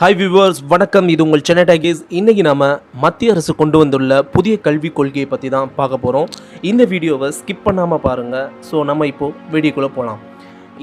Hi viewers, வணக்கம். இது உங்கள் சென்னை டைகர்ஸ். இன்றைக்கி நம்ம மத்திய அரசு கொண்டு வந்துள்ள புதிய கல்விக் கொள்கையை பற்றி தான் பார்க்க போகிறோம். இந்த வீடியோவை ஸ்கிப் பண்ணாமல் பாருங்கள். ஸோ நம்ம இப்போது வீடியோக்குள்ளே போகலாம்.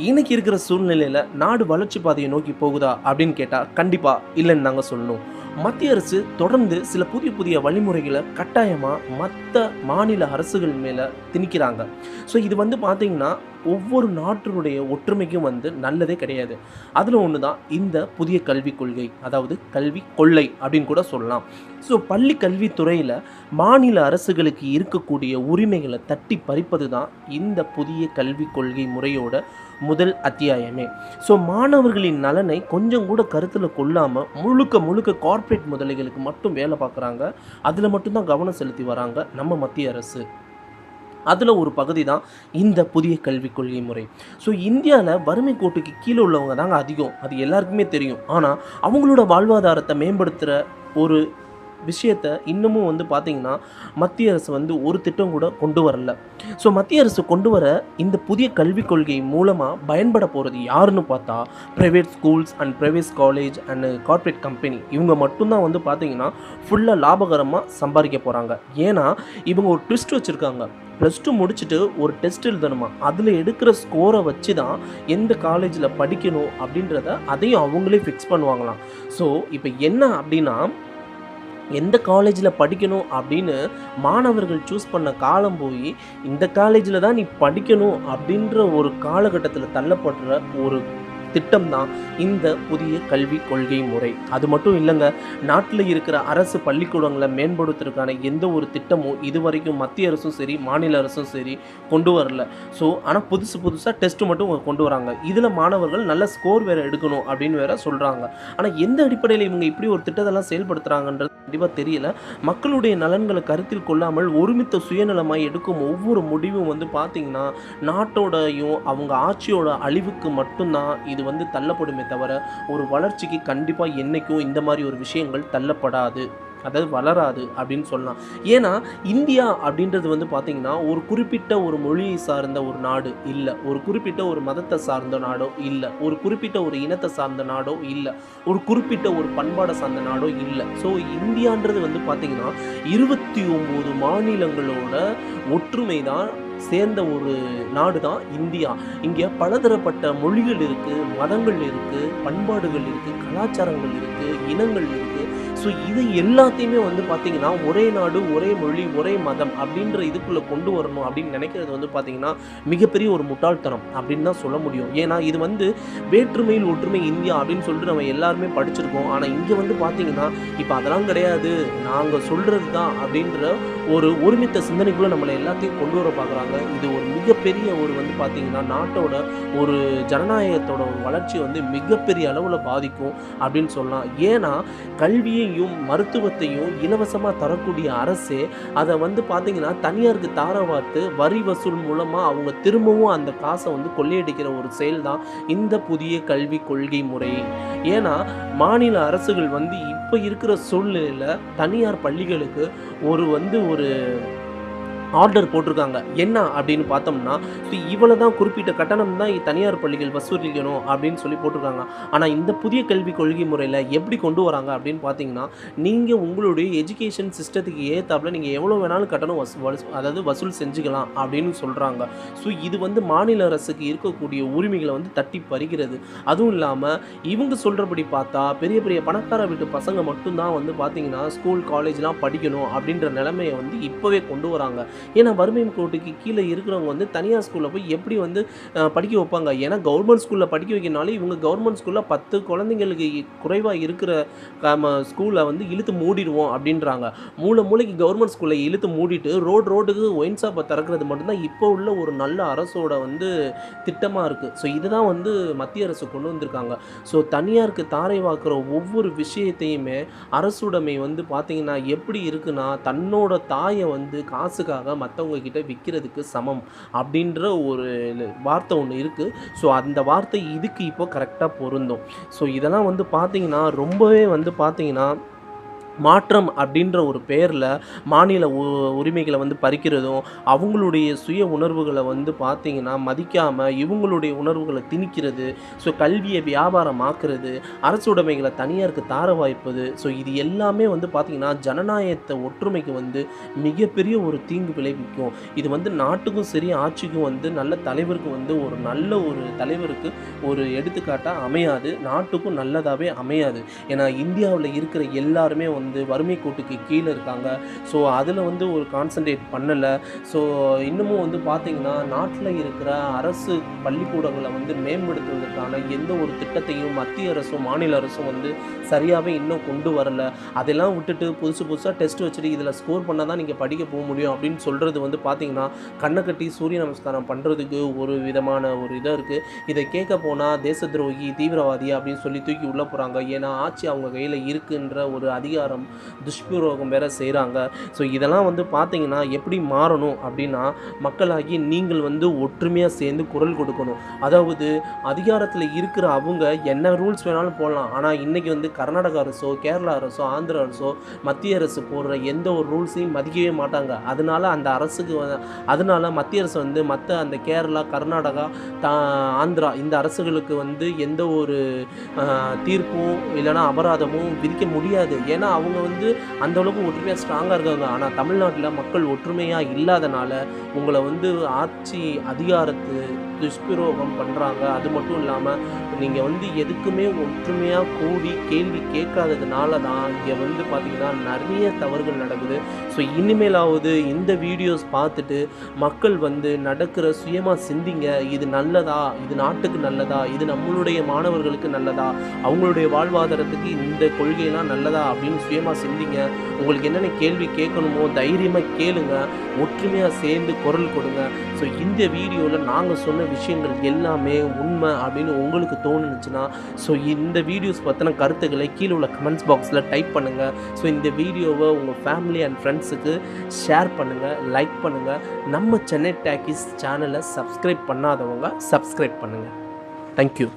இன்றைக்கி இருக்கிற சூழ்நிலையில் நாடு வளர்ச்சி பாதையை நோக்கி போகுதா அப்படின்னு கேட்டால் கண்டிப்பாக இல்லைன்னு நாங்கள் சொல்லணும். மத்திய அரசு தொடர்ந்து சில புதிய வழிமுறைகளை கட்டாயமாக மற்ற மாநில அரசுகள் மேலே திணிக்கிறாங்க. ஸோ இது பார்த்திங்கன்னா ஒவ்வொரு நாட்டினுடைய ஒற்றுமைக்கும் நல்லதே கிடையாது. அதில் ஒன்று தான் இந்த புதிய கல்விக் கொள்கை, அதாவது கல்வி கொள்ளை அப்படின்னு கூட சொல்லலாம். ஸோ பள்ளி கல்வித்துறையில் மாநில அரசுகளுக்கு இருக்கக்கூடிய உரிமைகளை தட்டி பறிப்பது தான் இந்த புதிய கல்விக் கொள்கை முறையோட முதல் அத்தியாயமே. ஸோ மாணவர்களின் நலனை கொஞ்சம் கூட கருத்தில் கொள்ளாமல் முழுக்க கார்ப்பரேட் முதலைகளுக்கு மட்டும் வேலை பார்க்குறாங்க. அதில் மட்டும்தான் கவனம் செலுத்தி வராங்க நம்ம மத்திய அரசு. அதில் ஒரு பகுதி தான் இந்த புதிய கல்விக் கொள்கை முறை. ஸோ இந்தியாவில் வறுமை கோட்டுக்கு கீழே உள்ளவங்க தாங்க அதிகம், அது எல்லாருக்குமே தெரியும். ஆனால் அவங்களோட வாழ்வாதாரத்தை மேம்படுத்துகிற ஒரு விஷயத்தை இன்னமும் பார்த்திங்கன்னா மத்திய அரசு ஒரு திட்டம் கூட கொண்டு வரல. ஸோ மத்திய அரசு கொண்டு வர இந்த புதிய கல்விக் கொள்கை மூலமாக பயன்பட போகிறது யாருன்னு பார்த்தா private schools and private college and corporate company. இவங்க மட்டும்தான் பார்த்திங்கன்னா ஃபுல்லாக லாபகரமாக சம்பாதிக்க போகிறாங்க. ஏன்னா இவங்க ஒரு ட்விஸ்ட் வச்சுருக்காங்க. +2 முடிச்சுட்டு ஒரு டெஸ்ட் எழுதணுமா, அதில் எடுக்கிற ஸ்கோரை வச்சு தான் எந்த காலேஜில் படிக்கணும் அப்படின்றத அதையும் அவங்களே ஃபிக்ஸ் பண்ணுவாங்களாம். ஸோ இப்போ என்ன அப்படின்னா, எந்த காலேஜில் படிக்கணும் அப்படின்னு மாணவர்கள் சூஸ் பண்ண காலம் போய் இந்த காலேஜில் தான் நீ படிக்கணும் அப்படின்ற ஒரு காலகட்டத்தில் தள்ளப்படுற ஒரு திட்டம் தான் இந்த புதிய கல்விக் கொள்கை முறை. அது மட்டும் இல்லைங்க, நாட்டில் இருக்கிற அரசு பள்ளிக்கூடங்களை மேம்படுத்துறதுக்கான எந்த ஒரு திட்டமும் இதுவரைக்கும் மத்திய அரசும் சரி மாநில அரசும் சரி கொண்டு வரல. ஸோ ஆனால் புதுசாக டெஸ்ட்டு மட்டும் கொண்டு வராங்க. இதில் மாணவர்கள் நல்ல ஸ்கோர் வேறு எடுக்கணும் அப்படின்னு வேற சொல்கிறாங்க. ஆனால் எந்த அடிப்படையில் இவங்க இப்படி ஒரு திட்டத்தெல்லாம் செயல்படுத்துகிறாங்கன்றது கண்டிப்பாக தெரியல. மக்களுடைய நலன்களை கருத்தில் கொள்ளாமல் ஒருமித்த சுயநலமாய் எடுக்கும் ஒவ்வொரு முடிவும் பார்த்திங்கன்னா நாட்டோடையும் அவங்க ஆட்சியோட அழிவுக்கு மட்டும்தான் இது தள்ளப்படுமே தவிர ஒரு வளர்ச்சிக்கு கண்டிப்பாக என்றைக்கும் இந்த மாதிரி ஒரு விஷயங்கள் தள்ளப்படாது, அதாவது வளராது அப்படின்னு சொல்லலாம். ஏன்னா இந்தியா அப்படின்றது பார்த்திங்கன்னா ஒரு குறிப்பிட்ட ஒரு மொழியை சார்ந்த ஒரு நாடு இல்லை, ஒரு குறிப்பிட்ட ஒரு மதத்தை சார்ந்த நாடோ இல்லை, ஒரு குறிப்பிட்ட ஒரு இனத்தை சார்ந்த நாடோ இல்லை, ஒரு குறிப்பிட்ட ஒரு பண்பாடை சார்ந்த நாடோ இல்லை. ஸோ இந்தியான்றது பார்த்திங்கன்னா 29 மாநிலங்களோட ஒற்றுமை தான் சேர்ந்த ஒரு நாடு தான் இந்தியா. இங்கே பலதரப்பட்ட மொழிகள் இருக்குது, மதங்கள் இருக்குது, பண்பாடுகள் இருக்குது, கலாச்சாரங்கள் இருக்குது, இனங்கள் இருக்குது. ஸோ இதை எல்லாத்தையுமே பார்த்திங்கன்னா ஒரே நாடு ஒரே மொழி ஒரே மதம் அப்படின்ற இதுக்குள்ளே கொண்டு வரணும் அப்படின்னு நினைக்கிறது பார்த்திங்கன்னா மிகப்பெரிய ஒரு முட்டாள்தனம் அப்படின்னு தான் சொல்ல முடியும். ஏன்னா இது வேற்றுமையில் ஒற்றுமை இந்தியா அப்படின்னு சொல்லிட்டு நம்ம எல்லாருமே படிச்சிருக்கோம். ஆனால் இங்கே பார்த்திங்கன்னா இப்போ அதெல்லாம் கிடையாது, நாங்கள் சொல்கிறது தான் அப்படின்ற ஒரு ஒருமித்த சிந்தனைக்குள்ளே நம்மளை எல்லாத்தையும் கொண்டு வர பார்க்குறாங்க. இது ஒரு மிகப்பெரிய ஒரு பார்த்திங்கன்னா நாட்டோட ஒரு ஜனநாயகத்தோட ஒரு வளர்ச்சி மிகப்பெரிய அளவில் பாதிக்கும் அப்படின்னு சொல்லலாம். ஏன்னா கல்வியையும் மருத்துவத்தையும் இலவசமாக தரக்கூடிய அரசே அதை பார்த்திங்கன்னா தனியாருக்கு தாரவாத்து வரி வசூல் மூலமாக அவங்க திரும்பவும் அந்த காசை கொள்ளையடிக்கிற ஒரு செயல் தான் இந்த புதிய கல்விக் கொள்கை முறை. ஏன்னா மாநில அரசுகள் இப்போ இருக்கிற சூழ்நிலையில் தனியார் பள்ளிகளுக்கு ஒரு ஆர்டர் போட்டிருக்காங்க. என்ன அப்படின்னு பார்த்தோம்னா, இவ்வளோ தான் குறிப்பிட்ட கட்டணம் தான் தனியார் பள்ளிகள் வசூலிக்கணும் அப்படின்னு சொல்லி போட்டிருக்காங்க. ஆனால் இந்த புதிய கல்விக் கொள்கை முறையில் எப்படி கொண்டு வராங்க அப்படின்னு பார்த்தீங்கன்னா, நீங்கள் உங்களுடைய எஜுகேஷன் சிஸ்டத்துக்கு ஏற்றாப்புல நீங்கள் எவ்வளோ வேணாலும் கட்டணம் வசூல் செஞ்சுக்கலாம் அப்படின்னு சொல்கிறாங்க. ஸோ இது மாநில அரசுக்கு இருக்கக்கூடிய உரிமைகளை தட்டி பறிக்கிறது. அதுவும் இல்லாமல் இவங்க சொல்கிறபடி பார்த்தா பெரிய பெரிய பணக்கார வீட்டு பசங்க மட்டும்தான் பார்த்தீங்கன்னா ஸ்கூல் காலேஜ்லாம் படிக்கணும் அப்படின்ற நிலைமையை இப்போவே கொண்டு வராங்க. ஏன்னா வறுமை கோட்டுக்கு கீழே இருக்கிறவங்க தனியார் ஸ்கூலில் போய் எப்படி படிக்க வைப்பாங்க? ஏன்னா கவர்மெண்ட் ஸ்கூலில் படிக்க வைக்கனாலே இவங்க கவர்மெண்ட் ஸ்கூலில் 10 குழந்தைங்களுக்கு குறைவாக இருக்கிற ஸ்கூலை இழுத்து மூடிடுவோம் அப்படின்றாங்க. மூளைக்கு கவர்மெண்ட் ஸ்கூலை இழுத்து மூடிட்டு ரோட்டுக்கு ஒயின் ஷாப்பை திறக்கிறது மட்டும்தான் இப்போ உள்ள ஒரு நல்ல அரசோட திட்டமாக இருக்குது. ஸோ இதுதான் மத்திய அரசு கொண்டு வந்திருக்காங்க. ஸோ தனியாருக்கு தாரை வாக்குற ஒவ்வொரு விஷயத்தையுமே அரசுடைமை பார்த்திங்கன்னா எப்படி இருக்குன்னா தன்னோட தாயை காசுக்காக மற்றவங்க கிட்ட விற்கிறதுக்கு சமம் அப்படின்ற ஒரு வார்த்தை ஒன்று இருக்குது. ஸோ அந்த வார்த்தை இதுக்கு இப்போ கரெக்டாக பொருந்தும். ஸோ இதெல்லாம் பார்த்திங்கன்னா ரொம்பவே பார்த்திங்கன்னா மாற்றம் அப்படின்ற ஒரு பெயரில் மாநில உரிமைகளை வந்து பறிக்கிறதும், அவங்களுடைய சுய உணர்வுகளை வந்து பார்த்திங்கன்னா மதிக்காமல் இவங்களுடைய உணர்வுகளை திணிக்கிறது, ஸோ கல்வியை வியாபாரமாக்குறது, அரசு உடைமைகளை தனியாருக்கு தார வாய்ப்பது, ஸோ இது எல்லாமே வந்து பார்த்திங்கன்னா ஜனநாயகத்தை ஒற்றுமைக்கு வந்து மிகப்பெரிய ஒரு தீங்கு விளைவிக்கும். இது வந்து நாட்டுக்கும் சரி ஆட்சிக்கும் வந்து நல்ல தலைவருக்கு வந்து ஒரு நல்ல ஒரு தலைவருக்கு ஒரு எடுத்துக்காட்டாக அமையாது, நாட்டுக்கும் நல்லதாகவே அமையாது. ஏன்னா இந்தியாவில் இருக்கிற எல்லாருமே வந்து வறுமை கோட்டுக்கு கீழே இருக்காங்க. ஸோ அதில் வந்து ஒரு கான்சன்ட்ரேட் பண்ணலை. ஸோ இன்னமும் வந்து பார்த்திங்கன்னா நாட்டில் இருக்கிற அரசு பள்ளிக்கூடங்களை வந்து மேம்படுத்துவதற்கான எந்த ஒரு திட்டத்தையும் மத்திய அரசும் மாநில அரசும் வந்து சரியாகவே இன்னும் கொண்டு வரலை. அதெல்லாம் விட்டுட்டு புதுசாக டெஸ்ட் வச்சுட்டு இதில் ஸ்கோர் பண்ணால் தான் நீங்கள் படிக்க போக முடியும் அப்படின்னு சொல்கிறது வந்து பார்த்திங்கன்னா கண்ணை கட்டி சூரிய நமஸ்காரம் பண்ணுறதுக்கு ஒரு விதமான ஒரு இதாக இருக்குது. இதை கேட்க போனால் தேச துரோகி, தீவிரவாதி அப்படின்னு சொல்லி தூக்கி உள்ளே போகிறாங்க. ஏன்னா ஆட்சி அவங்க கையில் இருக்குன்ற ஒரு அதிகாரம் துஷ்பிரயோகம் வேற செய்கிறாங்க. ஸோ இதெல்லாம் வந்து பார்த்தீங்கன்னா எப்படி மாறணும் அப்படின்னா, மக்களாகி நீங்கள் வந்து ஒற்றுமையாக சேர்ந்து குரல் கொடுக்கணும். அதாவது அதிகாரத்தில் இருக்கிற அவங்க என்ன ரூல்ஸ் வேணாலும் போடலாம். ஆனால் இன்றைக்கி வந்து கர்நாடகா அரசோ, கேரளா அரசோ, ஆந்திர அரசோ, மத்திய அரசு போடுற எந்த ஒரு ரூல்ஸையும் மதிக்கவே மாட்டாங்க. அதனால அந்த அரசுக்கு அதனால மத்திய அரசு வந்து மற்ற அந்த கேரளா, கர்நாடகா, ஆந்திரா இந்த அரசுகளுக்கு வந்து எந்த ஒரு தீர்ப்பும் இல்லைனா அபராதமும் விதிக்க முடியாது. ஏன்னா அவங்க வந்து அந்தளவுக்கு ஒற்றுமையாக ஸ்ட்ராங்காக இருக்காங்க. ஆனால் தமிழ்நாட்டில் மக்கள் ஒற்றுமையாக இல்லாதனால உங்களை வந்து ஆட்சி அதிகாரத்து துஷ்பிரயோகம் பண்ணுறாங்க. அது மட்டும் இல்லாமல் நீங்கள் வந்து எதுக்குமே ஒற்றுமையாக கூடி கேள்வி கேட்காததுனால தான் இங்கே வந்து பார்த்திங்கன்னா நிறைய தவறுகள் நடக்குது. ஸோ இனிமேலாவது இந்த வீடியோஸ் பார்த்துட்டு மக்கள் வந்து நடக்கிற சுயமாக சிந்திங்க. இது நல்லதா, இது நாட்டுக்கு நல்லதா, இது நம்மளுடைய மாணவர்களுக்கு நல்லதா, அவங்களுடைய வாழ்வாதாரத்துக்கு இந்த கொள்கையெல்லாம் நல்லதா அப்படின்னு சுயமாக சிந்திங்க. உங்களுக்கு என்னென்ன கேள்வி கேட்கணுமோ தைரியமாக கேளுங்க, ஒற்றுமையாக சேர்ந்து குரல் கொடுங்க. ஸோ இந்த வீடியோவில் நாங்கள் சொன்ன விஷயங்கள் எல்லாமே உண்மை அப்படின்னு உங்களுக்கு தோணுச்சுன்னா ஸோ இந்த வீடியோஸ் பற்றின கருத்துக்களை கீழே உள்ள கமெண்ட்ஸ் பாக்ஸில் டைப் பண்ணுங்கள். ஸோ இந்த வீடியோவை உங்கள் ஃபேமிலி அண்ட் ஃப்ரெண்ட்ஸுக்கு ஷேர் பண்ணுங்கள், லைக் பண்ணுங்கள். நம்ம சென்னை டாக்கீஸ் சேனலை சப்ஸ்கிரைப் பண்ணாதவங்க சப்ஸ்கிரைப் பண்ணுங்கள். தேங்க்யூ.